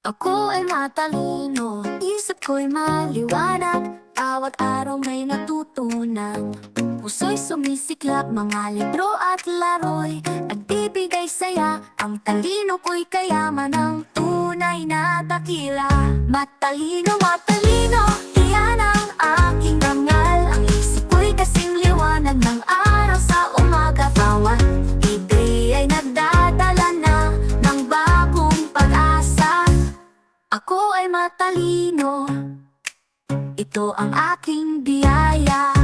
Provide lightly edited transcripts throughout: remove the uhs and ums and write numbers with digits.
Ako ay matalino, isip ko'y maliwanag, bawat araw may natutunan. Puso'y sumisiklab, mga libro at laro'y nagbibigay saya. Ang talino ko'y kayaman ng tunay na dakila. Matalino, matalino, iyan ang aking dangal. Ang isip ko'y kasing liwanag ng araw sa umaga. Bawat idea'y nagdadala na ng bagong pag-asa. Ako ay matalino, ito ang aking biyaya.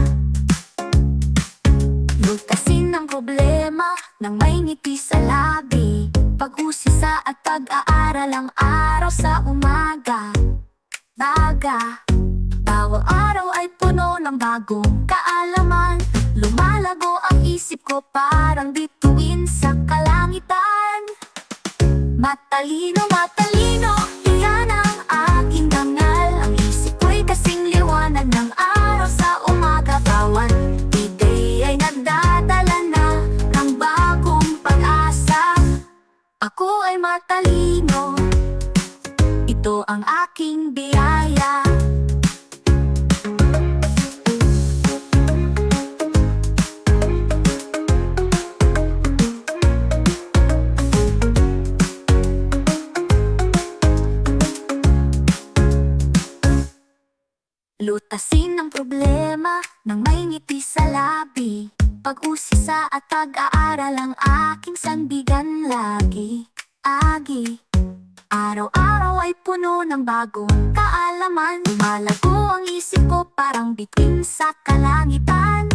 Lutasin ang problema nang may ngiti sa labi. Pag-usisa at pag-aaral ang araw sa umaga. Baga, bawat araw ay puno ng bagong kaalaman. Lumalago ang isip ko parang bituin sa kalangitan. Matalino, matalino, iyan ang aking dangal. Ang isip ko'y kasing liwanag ng araw sa umaga. Bawat idea'y nagdadala na ng bagong pag-asa. Ako ay matalino, ito ang aking biyaya. Lutasin ang problema nang may ngiti sa labi. Pag-usisa at pag-aaral ang aking sandigan lagi. Araw-araw ay puno ng bagong kaalaman. Lumalago ang isip ko parang bitin sa kalangitan.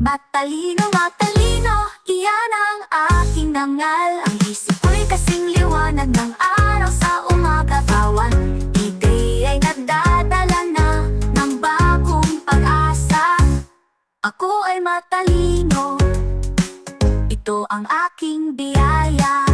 Matalino, matalino, iyan ang aking dangal. Ang isip ko'y kasing liwanag ng araw sa umaga. Bawat idea'y nagdadala na ng bagong pag-asa. Ako ay matalino, ito ang aking biyaya.